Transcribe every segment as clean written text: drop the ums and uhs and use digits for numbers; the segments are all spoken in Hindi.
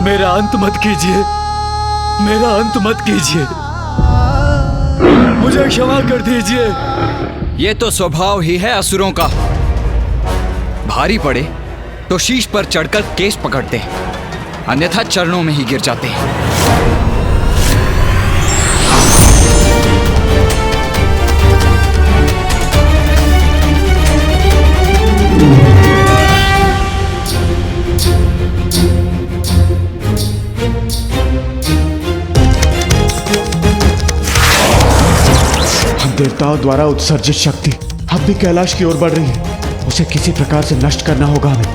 मेरा अंत मत कीजिए, मेरा अंत मत कीजिए, मुझे क्षमा कर दीजिए। ये तो स्वभाव ही है असुरों का। भारी पड़े तो शीश पर चढ़कर केश पकड़ते हैं, अन्यथा चरणों में ही गिर जाते हैं। देवताओं द्वारा उत्सर्जित शक्ति अब भी कैलाश की ओर बढ़ रही है। उसे किसी प्रकार से नष्ट करना होगा हमें।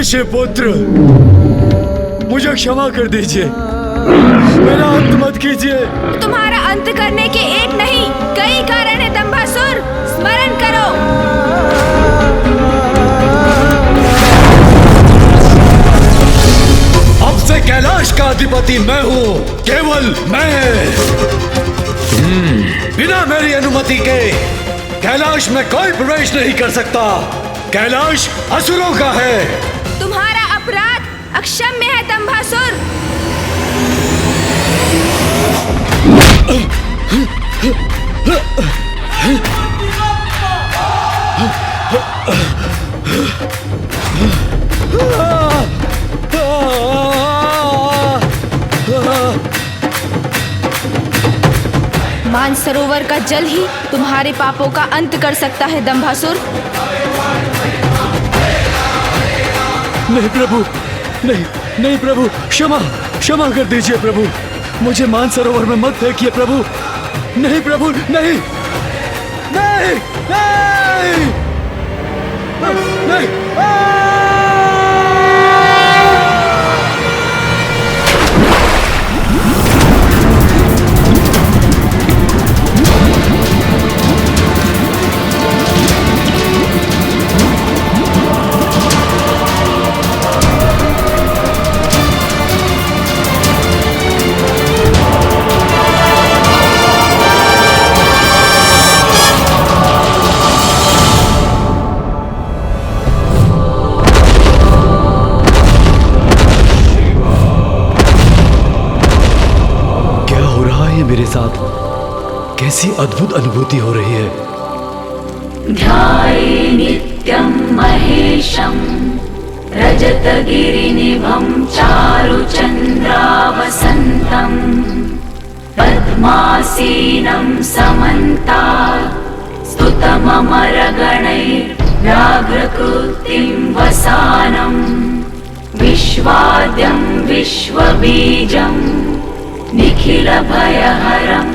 शिवपुत्र, मुझे क्षमा कर दीजिए, मेरा अंत मत कीजिए। तुम्हारा अंत करने के एक नहीं कई कारण है दंभासुर, स्मरण करो। अब से कैलाश का अधिपति मैं हूँ, केवल मैं। बिना मेरी अनुमति के कैलाश में कोई प्रवेश नहीं कर सकता। कैलाश असुरों का है। तुम्हारा अपराध अक्षम्य है दंभासुर। मानसरोवर का जल ही तुम्हारे पापों का अंत कर सकता है दंभासुर। नहीं प्रभु, नहीं नहीं प्रभु, क्षमा क्षमा कर दीजिए प्रभु, मुझे मानसरोवर में मत फेंकिए प्रभु। नहीं प्रभु, नहीं नहीं नहीं, नहीं, नहीं। मेरे साथ कैसी अद्भुत अनुभूति हो रही है। ध्याये नित्यं महेशं रजतगिरिनिभं चारुचन्द्रावसन्तं पद्मासीनं समन्तात् स्तुतममरगणैर्व्याघ्रकृतिं वसानं विश्वाद्यं विश्वबीजं निखिल भयहरं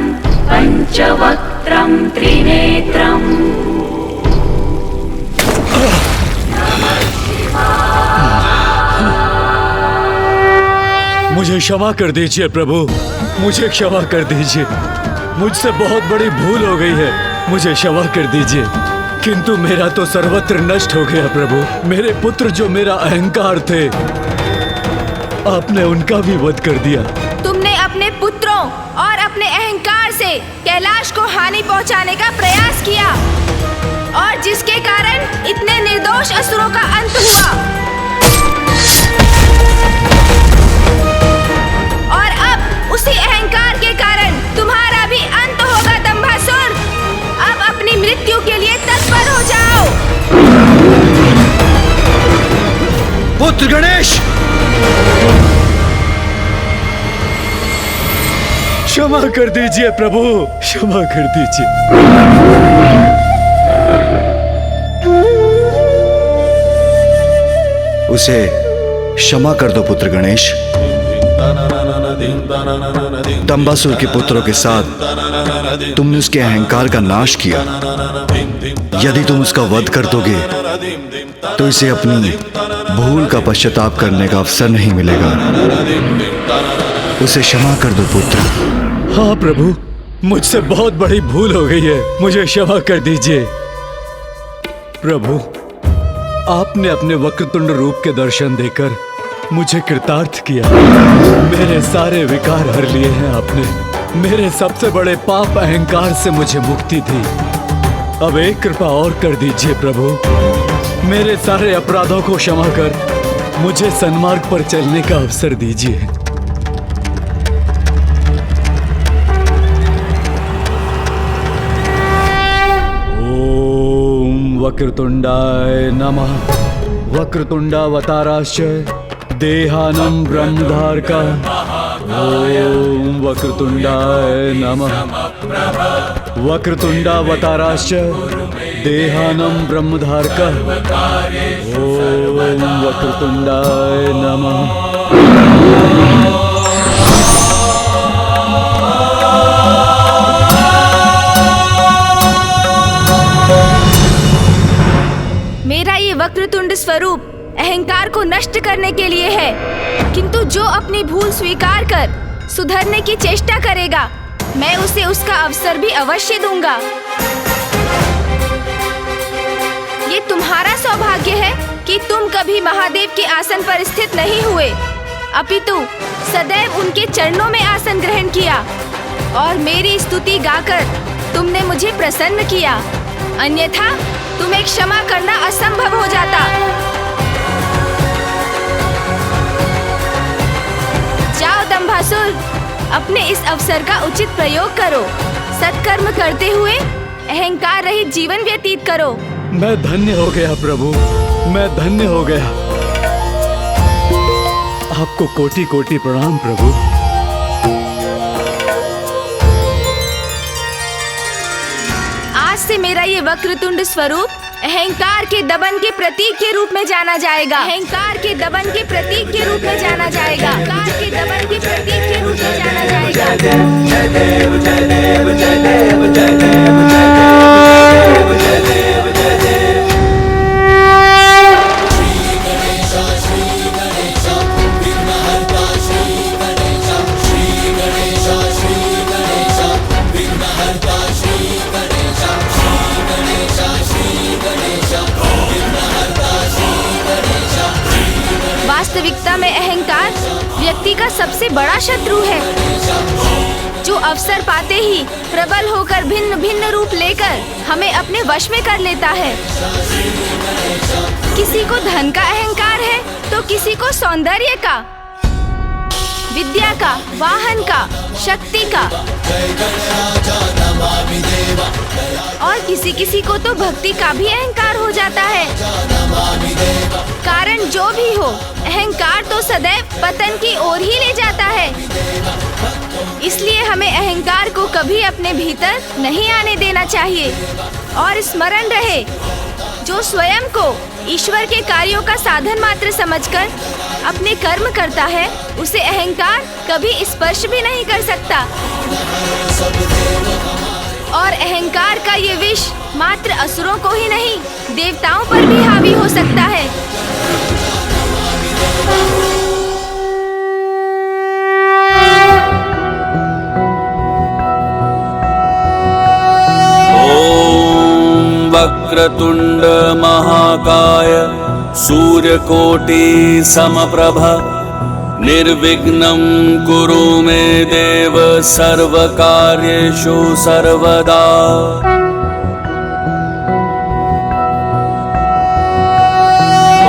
पंचवक्त्रं त्रिनेत्रम्। मुझे क्षमा कर दीजिए प्रभु, मुझे क्षमा कर दीजिए, मुझसे बहुत बड़ी भूल हो गई है, मुझे क्षमा कर दीजिए। किंतु मेरा तो सर्वत्र नष्ट हो गया प्रभु। मेरे पुत्र जो मेरा अहंकार थे, आपने उनका भी वध कर दिया। तुमने अपने पुत्रों और अपने अहंकार से कैलाश को हानि पहुंचाने का प्रयास किया और जिसके कारण इतने निर्दोष असुरों का अंत हुआ। और अब उसी अहंकार के कारण तुम्हारा भी अंत होगा दंभासुर। अब अपनी मृत्यु के लिए तत्पर हो जाओ। पुत्र गणेश, क्षमा कर दीजिए प्रभु, क्षमा कर दीजिए। उसे क्षमा कर दो पुत्र गणेश। दंबासुर के पुत्रों के साथ तुमने उसके अहंकार का नाश किया। यदि तुम उसका वध कर दोगे तो इसे अपनी भूल का पश्चाताप करने का अवसर नहीं मिलेगा। उसे क्षमा कर दो पुत्र। हाँ प्रभु, मुझसे बहुत बड़ी भूल हो गई है, मुझे क्षमा कर दीजिए। प्रभु, आपने अपने वक्रतुंड रूप के दर्शन देकर मुझे कृतार्थ किया। मेरे सारे विकार हर लिए हैं आपने। मेरे सबसे बड़े पाप अहंकार से मुझे मुक्ति दी। अब एक कृपा और कर दीजिए प्रभु, मेरे सारे अपराधों को क्षमा कर मुझे सन्मार्ग पर चलने का अवसर दीजिए। ओम वक्रतुंडाय नमः। वक्रतुंडावताराश्च देहानं ब्रह्मधारका। ओम वक्रतुंडाय नमः। वक्रतुंडावताराश्च देहानं ब्रह्मधारका। ओम वक्रतुंडाय नमः। मेरा ये वक्रतुंड स्वरूप अहंकार को नष्ट करने के लिए है, किंतु जो अपनी भूल स्वीकार कर सुधरने की चेष्टा करेगा, मैं उसे उसका अवसर भी अवश्य दूंगा। ये तुम्हारा सौभाग्य है कि तुम कभी महादेव के आसन पर स्थित नहीं हुए, अपितु सदैव उनके चरणों में आसन ग्रहण किया और मेरी स्तुति गाकर तुमने मुझे प्रसन्न किया। अन्यथा तुम्हें क्षमा करना असंभव हो जाता। जाओ दंभासुर, अपने इस अवसर का उचित प्रयोग करो। सत्कर्म करते हुए अहंकार रहित जीवन व्यतीत करो। मैं धन्य हो गया प्रभु, मैं धन्य हो गया। आपको कोटि कोटि प्रणाम प्रभु। आज से मेरा ये वक्रतुंड स्वरूप अहंकार के दमन के प्रतीक के रूप में जाना जाएगा। अहंकार के दमन के प्रतीक के रूप में जाना जाएगा। अहंकार के दमन के प्रतीक के रूप में जाना जाएगा। जय देव जय देव जय देव जय देव जय देव जय देव जय देव। वास्तविकता में अहंकार व्यक्ति का सबसे बड़ा शत्रु है, जो अवसर पाते ही प्रबल होकर भिन्न भिन्न रूप लेकर हमें अपने वश में कर लेता है। किसी को धन का अहंकार है तो किसी को सौंदर्य का, विद्या का, वाहन का, शक्ति का, और किसी किसी को तो भक्ति का भी अहंकार हो जाता है। कारण जो भी हो, अहंकार तो सदैव पतन की ओर ही ले जाता है। इसलिए हमें अहंकार को कभी अपने भीतर नहीं आने देना चाहिए। और स्मरण रहे, जो स्वयं को ईश्वर के कार्यों का साधन मात्र समझकर अपने कर्म करता है, उसे अहंकार कभी स्पर्श भी नहीं कर सकता। और अहंकार का ये विष मात्र असुरों को ही नहीं, देवताओं पर भी हावी हो सकता है। ओम वक्रतुंड महाकाय सूर्यकोटि समप्रभ निर्विघ्नं कुरु मे देव सर्वकार्येषु सर्वदा।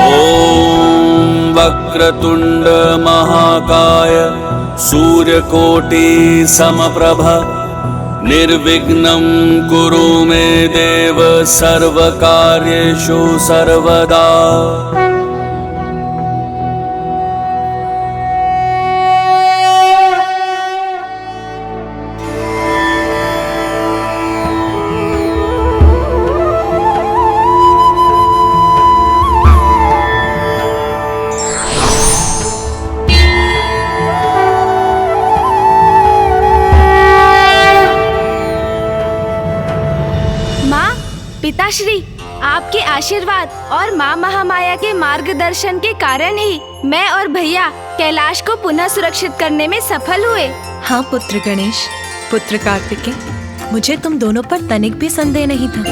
ओम वक्रतुंड महाकाय सूर्यकोटि समप्रभ निर्विघ्नं कुरु मे देव सर्वकार्येषु सर्वदा। पिताश्री, आपके आशीर्वाद और माँ महामाया के मार्गदर्शन के कारण ही मैं और भैया कैलाश को पुनः सुरक्षित करने में सफल हुए। हाँ पुत्र गणेश, पुत्र कार्तिकेय, मुझे तुम दोनों पर तनिक भी संदेह नहीं था,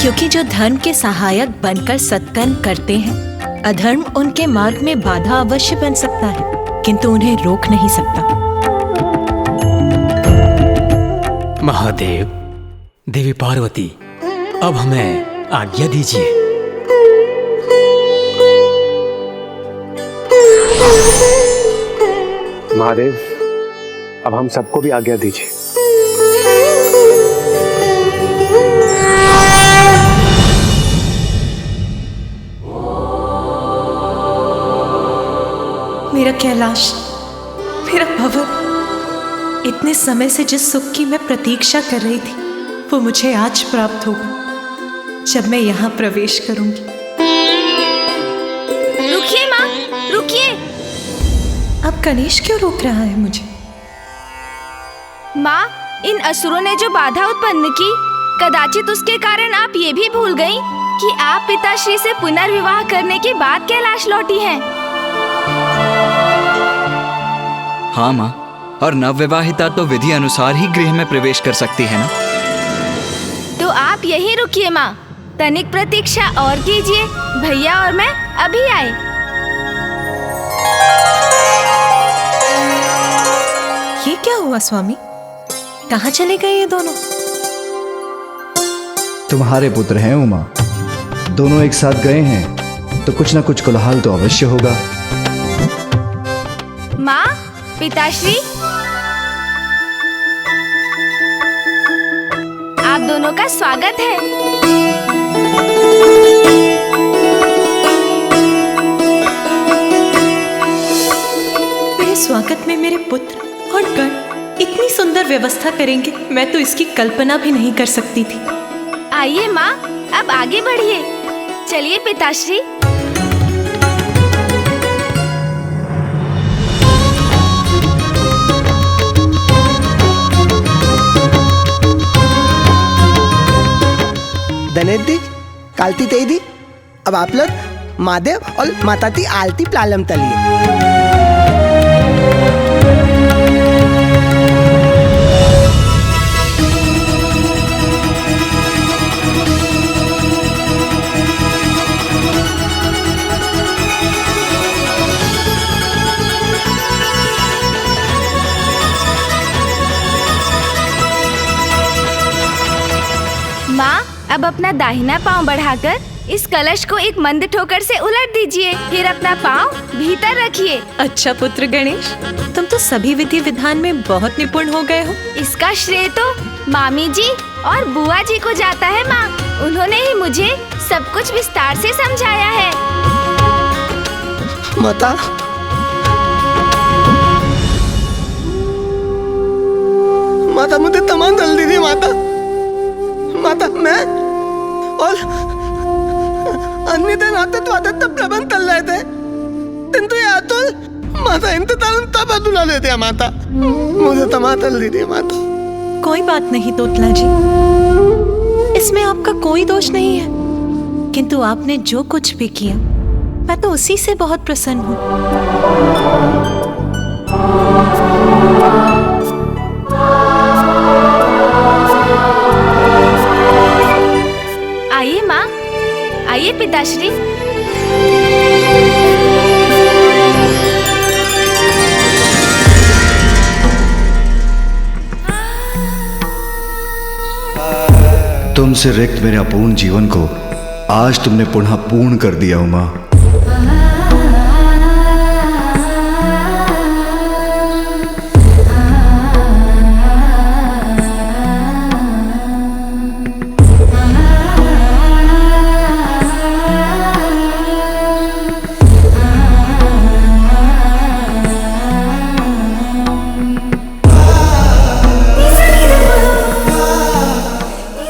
क्योंकि जो धर्म के सहायक बनकर सत्कर्म करते हैं, अधर्म उनके मार्ग में बाधा अवश्य बन सकता है, किंतु उन्हें रोक नहीं सकता। महादेव, देवी पार्वती, अब हमें आज्ञा दीजिए। महादेव, अब हम सबको भी आज्ञा दीजिए। मेरा कैलाश, मेरा भवन, इतने समय से जिस सुख की मैं प्रतीक्षा कर रही थी, वो मुझे आज प्राप्त होगा जब मैं यहाँ प्रवेश करूंगी। रुकिए माँ, रुकिए। अब गणेश क्यों रोक रहा है मुझे? माँ, इन असुरों ने जो बाधा उत्पन्न की, कदाचित उसके कारण आप ये भी भूल गयी कि आप पिताश्री से पुनर्विवाह करने के बाद कैलाश लौटी हैं। हाँ माँ, और नवविवाहिता तो विधि अनुसार ही गृह में प्रवेश कर सकती है ना। तो आप यहीं रुकिए माँ, तनिक प्रतीक्षा और कीजिए, भैया और मैं अभी आए। ये क्या हुआ स्वामी? कहाँ चले गए ये दोनों? तुम्हारे पुत्र हैं उमा, दोनों एक साथ गए हैं तो कुछ ना कुछ कोलाहल तो अवश्य होगा। माँ, पिताश्री, आप दोनों का स्वागत है। मेरे स्वागत में मेरे पुत्र और गण इतनी सुंदर व्यवस्था करेंगे, मैं तो इसकी कल्पना भी नहीं कर सकती थी। आइए माँ, अब आगे बढ़िए। चलिए पिताश्री। धनेश दी, कालती तेई, अब आप लोग महादेव और माता की आलती प्लालम तलिए। माँ, अब अपना दाहिना पाँव बढ़ाकर इस कलश को एक मंद ठोकर से उलट दीजिए, फिर अपना पाँव भीतर रखिए। अच्छा पुत्र गणेश, तुम तो सभी विधि विधान में बहुत निपुण हो गए हो। इसका श्रेय तो मामी जी और बुआ जी को जाता है माँ, उन्होंने ही मुझे सब कुछ विस्तार से समझाया है। माता, माता मुझे तमाम जल्दी थी माता। माता, मैं और अन्य दिन आते तो आते तब प्रबंध कर रहे थे, किंतु ये अतुल माता इंतजार तब अतुला लेते हैं माता, मुझे तमाम जल्दी थी माता। कोई बात नहीं तोतला जी, इसमें आपका कोई दोष नहीं है, किंतु आपने जो कुछ भी किया मैं तो उसी से बहुत प्रसन्न हूँ। आइए माँ, आइए पिताश्री। तुमसे रिक्त मेरे अपूर्ण जीवन को आज तुमने पुनः पूर्ण कर दिया उमा।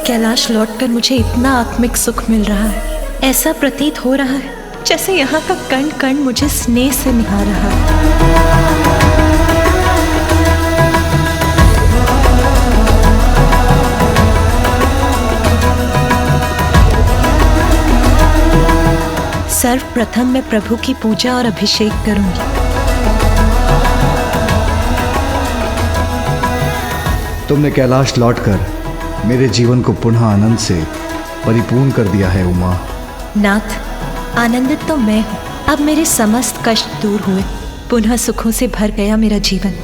कैलाश लौटकर मुझे इतना आत्मिक सुख मिल रहा है, ऐसा प्रतीत हो रहा है जैसे यहाँ का कण कण मुझे स्नेह से निभा रहा है। सर्वप्रथम मैं प्रभु की पूजा और अभिषेक करूंगी। तुमने कैलाश लौटकर मेरे जीवन को पुनः आनंद से परिपूर्ण कर दिया है उमा। नाथ, आनंदित तो मैं हूँ। अब मेरे समस्त कष्ट दूर हुए, पुनः सुखों से भर गया मेरा जीवन।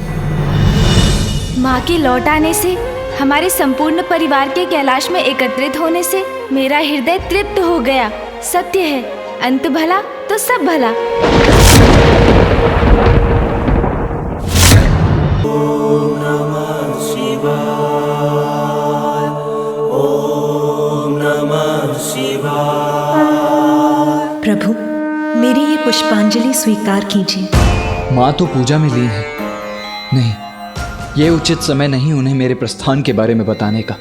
माँ के लौट आने से, हमारे संपूर्ण परिवार के कैलाश में एकत्रित होने से मेरा हृदय तृप्त हो गया। सत्य है, अंत भला तो सब भला। ओम नमः शिवाय, ओम नमः शिवाय। प्रभु, मेरी ये पुष्पांजलि स्वीकार कीजिए। माँ तो पूजा में लीन है। नहीं, ये उचित समय नहीं उन्हें मेरे प्रस्थान के बारे में बताने का।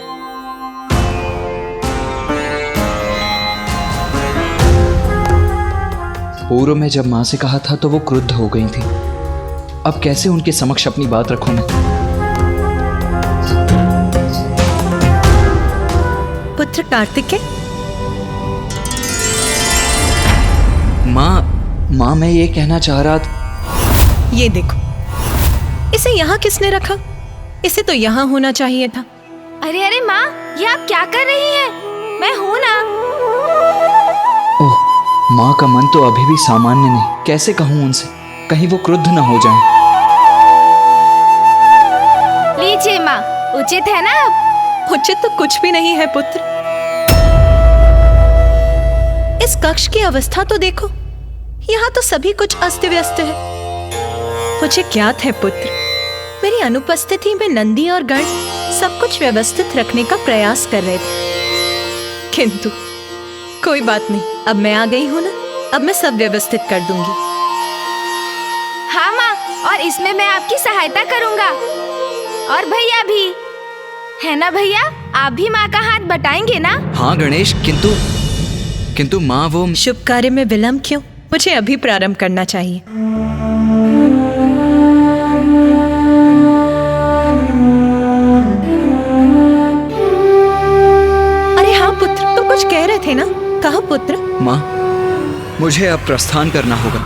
पूर्व में जब माँ से कहा था तो वो क्रुद्ध हो गई थी। अब कैसे उनके समक्ष अपनी बात रखूं मैं? पुत्र कार्तिकेय। माँ, मैं ये कहना चाह रहा था। ये देखो, इसे यहाँ किसने रखा? इसे तो यहाँ होना चाहिए था। अरे अरे माँ, ये आप क्या कर रही हैं? मैं हूँ ना। ओह, माँ का मन तो अभी भी सामान्य नहीं। कैसे कहूँ उनसे, कहीं वो क्रुद्ध न हो जाएं। लीजिए माँ, उचित है ना? अब उचित तो कुछ भी नहीं है पुत्र। इस कक्ष की अवस्था तो देखो, यहाँ तो सभी कुछ अस्त व्यस्त है। मुझे ज्ञात है पुत्र, मेरी अनुपस्थिति में नंदी और गण सब कुछ व्यवस्थित रखने का प्रयास कर रहे थे, किंतु कोई बात नहीं, अब मैं आ गई हूँ ना, अब मैं सब व्यवस्थित कर दूंगी। हाँ माँ, और इसमें मैं आपकी सहायता करूँगा। और भैया भी, है ना भैया? आप भी माँ का हाथ बटाएंगे ना? हाँ गणेश, किंतु माँ वो शुभ कार्य में विलंब क्यों? मुझे अभी प्रारंभ करना चाहिए। अरे हाँ पुत्र, तुम कुछ कह रहे थे ना? कहा पुत्र? माँ, मुझे अब प्रस्थान करना होगा।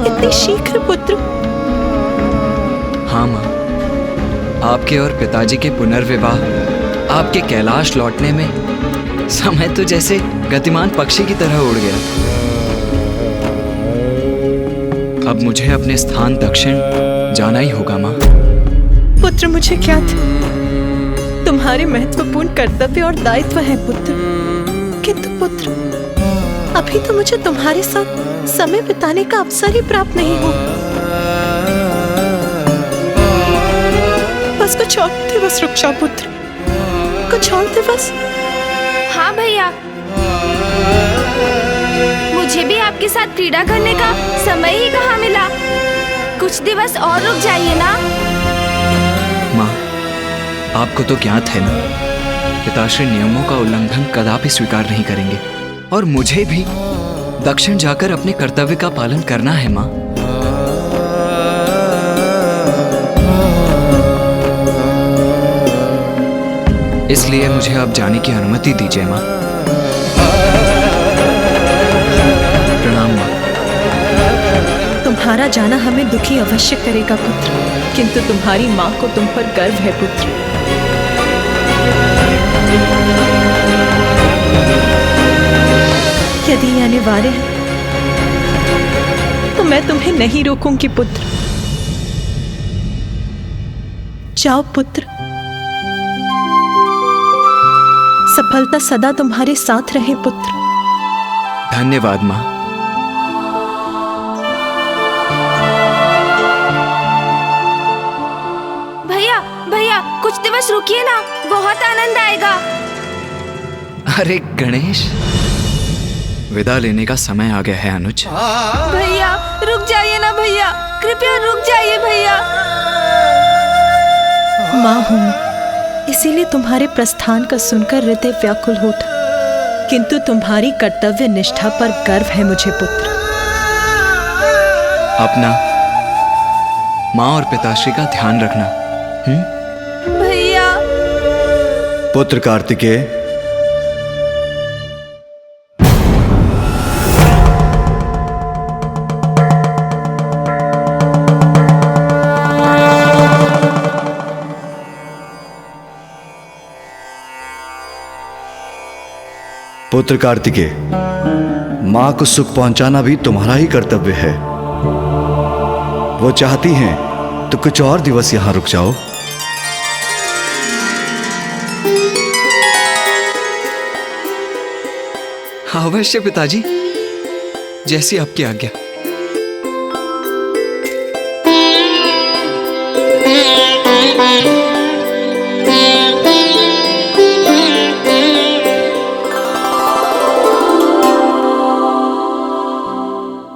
इतनी शीघ्र पुत्र? हाँ माँ, आपके और पिताजी के पुनर्विवाह, आपके कैलाश लौटने में समय तो जैसे गतिमान पक्षी की तरह उड़ गया। अब मुझे अपने स्थान दक्षिण जाना ही होगा माँ। पुत्र, मुझे क्या था, तुम्हारे महत्वपूर्ण कर्तव्य और दायित्व है पुत्र, किंतु पुत्र अभी तो मुझे तुम्हारे साथ समय बिताने का अवसर ही प्राप्त नहीं हो। बस कुछ और दिवस रुक जाओ पुत्र, कुछ और दिवस। हाँ भैया, मुझे भी आपके साथ क्रीड़ा करने का समय ही कहाँ मिला। कुछ दिवस और रुक जाइए ना। माँ, आपको तो ज्ञात है ना, पिताश्री नियमों का उल्लंघन कदापि स्वीकार नहीं करेंगे, और मुझे भी दक्षिण जाकर अपने कर्तव्य का पालन करना है माँ। इसलिए मुझे अब जाने की अनुमति दीजिए माँ। प्रणाम माँ। तुम्हारा जाना हमें दुखी अवश्य करेगा पुत्र, किंतु तुम्हारी माँ को तुम पर गर्व है पुत्र। यदि ये अनिवार्य है तो मैं तुम्हें नहीं रोकूंगी पुत्र। जाओ पुत्र, सफलता सदा तुम्हारे साथ रहे पुत्र। धन्यवाद माँ। भैया भैया, कुछ दिवस रुकिए ना, बहुत आनंद आएगा। अरे गणेश, विदा लेने का समय आ गया है अनुज। भैया रुक जाइए ना भैया, कृपया रुक जाइए भैया। माँ हूँ, इसीलिए तुम्हारे प्रस्थान का सुनकर हृदय व्याकुल होता। किंतु तुम्हारी कर्तव्य निष्ठा पर गर्व है मुझे पुत्र। अपना माँ और पिताश्री का ध्यान रखना। भैया। पुत्र कार्तिकेय, पुत्र कार्तिकेय, मां को सुख पहुंचाना भी तुम्हारा ही कर्तव्य है। वो चाहती हैं तो कुछ और दिवस यहां रुक जाओ। अवश्य पिताजी, जैसी आपकी आज्ञा।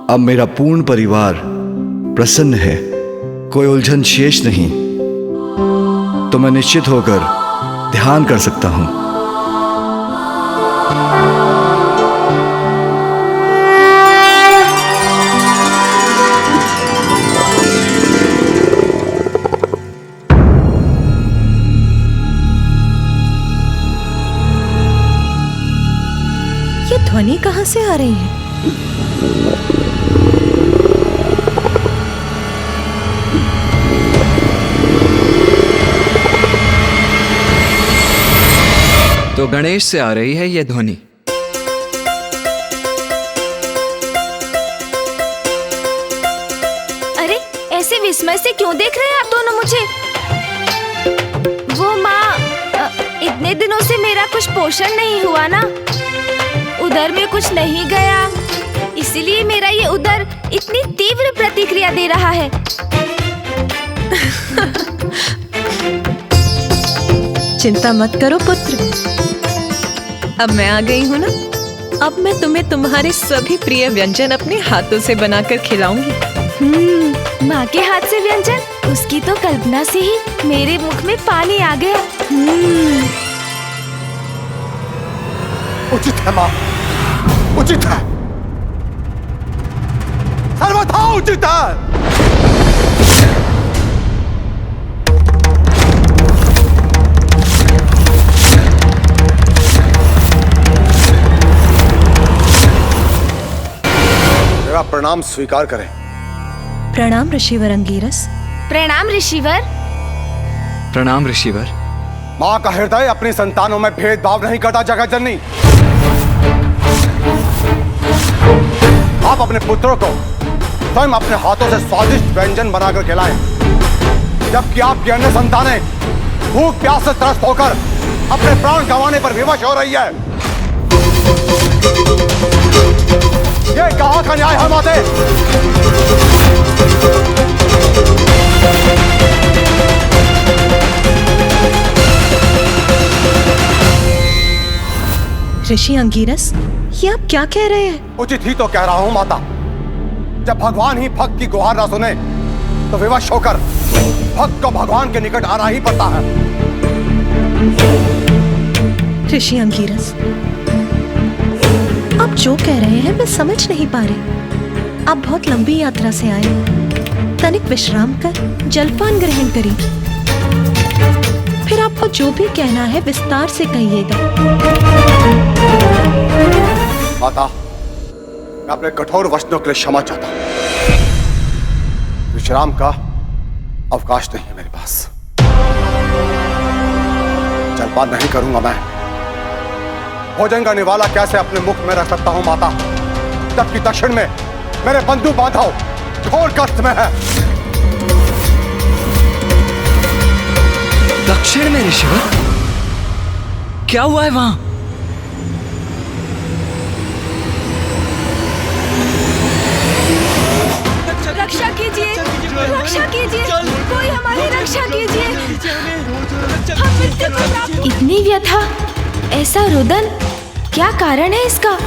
अब मेरा पूर्ण परिवार प्रसन्न है, कोई उलझन शेष नहीं, तो मैं निश्चित होकर ध्यान कर सकता हूं। ये ध्वनि कहां से आ रही है? तो गणेश से आ रही है यह ध्वनि। अरे ऐसे विस्मय से क्यों देख रहे हैं आप दोनों मुझे? वो माँ, इतने दिनों से मेरा कुछ पोषण नहीं हुआ ना, उदर में कुछ नहीं गया, इसीलिए मेरा ये उदर इतनी तीव्र प्रतिक्रिया दे रहा है। चिंता मत करो पुत्र, अब मैं आ गई हूँ ना। अब मैं तुम्हें तुम्हारे सभी प्रिय व्यंजन अपने हाथों से बनाकर खिलाऊंगी। माँ के हाथ से व्यंजन, उसकी तो कल्पना से ही मेरे मुख में पानी आ गया। उचित है माँ, उचित है, सर्वथा उचित है। मेरा प्रणाम स्वीकार करें। प्रणाम ऋषिवर अंगिरस। प्रणाम ऋषिवर। प्रणाम ऋषिवर। माँ का हृदय अपनी संतानों में भेदभाव नहीं करता जगत जननी। आप अपने पुत्रों को स्वयं अपने हाथों से स्वादिष्ट व्यंजन बनाकर खिलाएं, जबकि आपकी अन्य संतानें भूख प्यास से त्रस्त होकर अपने प्राण गंवाने पर विवश हो रही है। ये कहाँ का न्याय है माते? ऋषि अंगिरस, ये आप क्या कह रहे हैं? उचित ही तो कह रहा हूं माता। जब भगवान ही भक्त की गुहार ना सुने तो विवश होकर भक्त को भगवान के निकट आना ही पड़ता है। ऋषि अंगिरस, आप जो कह रहे हैं मैं समझ नहीं पा रही। आप बहुत लंबी यात्रा से आए, तनिक विश्राम कर जलपान ग्रहण करिए, फिर आपको जो भी कहना है विस्तार से कहिएगा। माता, मैं अपने कठोर वचनों के लिए क्षमा चाहता हूं। विश्राम का अवकाश नहीं है मेरे पास। जलपान नहीं करूंगा मैं। भोजन का निवाला कैसे अपने मुख में रख सकता हूं माता, जबकि दक्षिण में मेरे बंधु बांधव घोर कष्ट में है। दक्षिण में ऋषिवर, क्या हुआ है वहां? रक्षा कीजिए, रक्षा कीजिए, कोई हमारी रक्षा कीजिए। हम मृत्यु को प्राप्त। इतनी व्यथा, ऐसा रुदन, क्या कारण है इसका?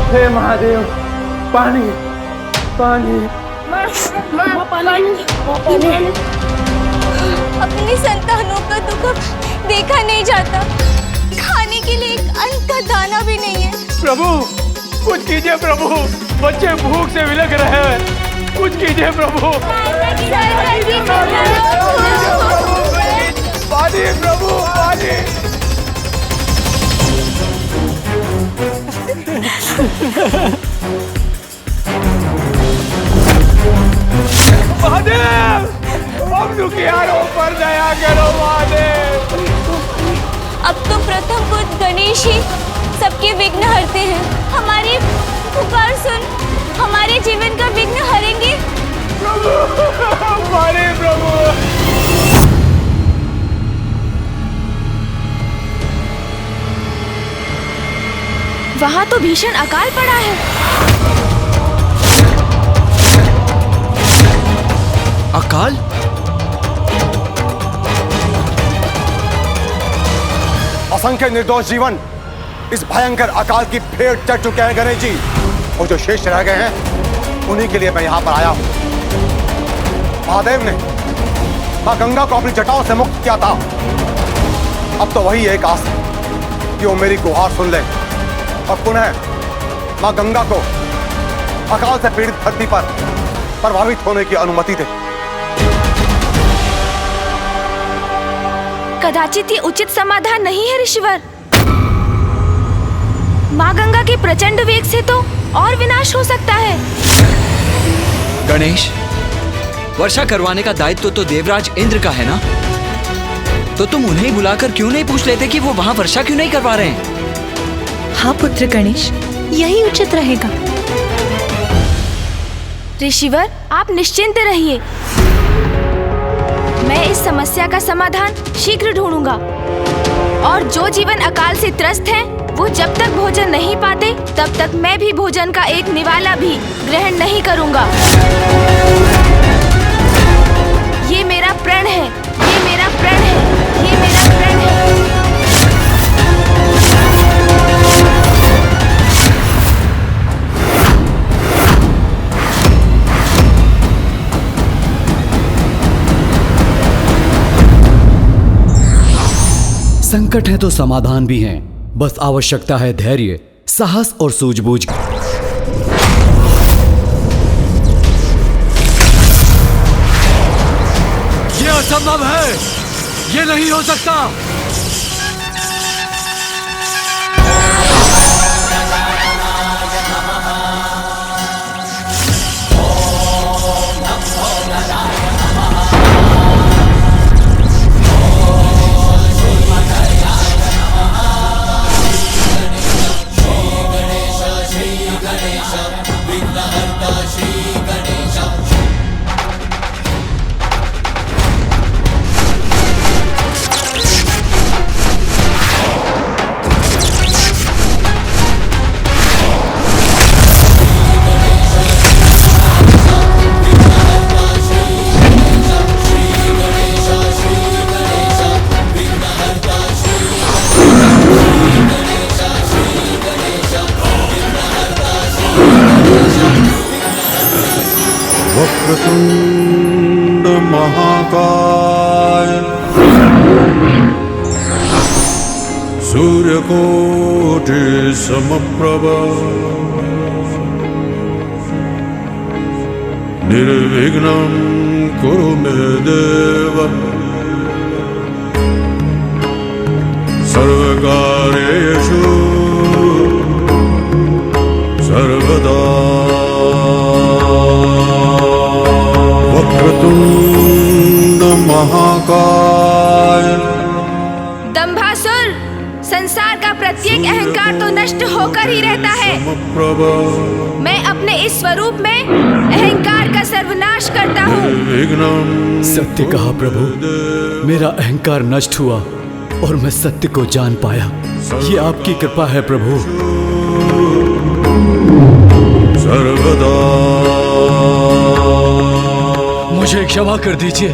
हे महादेव, पानी पानी अपनी संतानों का दुख देखा नहीं जाता। खाने के लिए एक अन्न का दाना भी नहीं है। प्रभु कुछ कीजिए प्रभु, बच्चे भूख से विलग रहे हैं, कुछ कीजिए प्रभु। पानी प्रभु, पानी। महादेव, हम दुखियारों पर दया करो महादेव। अब तो प्रथम बुद्ध गणेश ही सबके विघ्न हरते हैं। हमारी पुकार सुन, हमारे जीवन का विघ्न हरेंगे। प्रभु, हमारे प्रभु। वहाँ तो भीषण अकाल पड़ा है। अकाल? असंख्य निर्दोष जीवन इस भयंकर अकाल की फेट चढ़ चुके हैं गणेश जी, और जो शेष रह गए हैं उन्हीं के लिए मैं यहाँ पर आया हूँ। महादेव ने माँ गंगा को अपनी जटाओं से मुक्त किया था। अब तो वही एक आस है कि वो मेरी गुहार सुन ले और पुनः माँ गंगा को अकाल से पीड़ित धरती पर प्रभावित होने की अनुमति दे। कदाचित ये उचित समाधान नहीं है ऋषिवर। माँ गंगा के प्रचंड वेग से तो और विनाश हो सकता है। गणेश, वर्षा करवाने का दायित्व तो देवराज इंद्र का है ना? तो तुम उन्हें बुलाकर क्यों नहीं पूछ लेते कि वो वहाँ वर्षा क्यों नहीं करवा रहे हैं? हाँ पुत्र गणेश, यही उचित रहेगा। ऋषिवर, आप निश्चिंत रहिए, मैं इस समस्या का समाधान शीघ्र ढूंढूंगा। और जो जीवन अकाल से त्रस्त हैं, वो जब तक भोजन नहीं पाते तब तक मैं भी भोजन का एक निवाला भी ग्रहण नहीं करूंगा। ये मेरा प्रण है, ये मेरा प्रण है, ये मेरा प्रण है। संकट है तो समाधान भी है, बस आवश्यकता है धैर्य, साहस और सूझबूझ की। ये असंभव है, ये नहीं हो सकता। वक्रतुंड महाकाय सूर्यकोटि समप्रभ निर्विघ्नं कुरु मे देव सर्वकार्येषु सर्वदा। वक्रतुंड महाकाय। दंभासुर, संसार का प्रत्येक अहंकार तो नष्ट होकर ही रहता है। मैं अपने इस स्वरूप में अहंकार का सर्वनाश करता हूँ। सत्य कहा प्रभु, मेरा अहंकार नष्ट हुआ और मैं सत्य को जान पाया। ये आपकी कृपा है प्रभु। सर्वदा मुझे क्षमा कर दीजिए,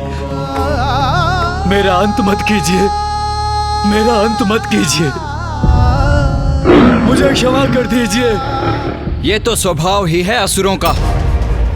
मेरा अंत मत कीजिए, मेरा अंत मत कीजिए। मुझे क्षमा कर दीजिए। ये तो स्वभाव ही है असुरों का।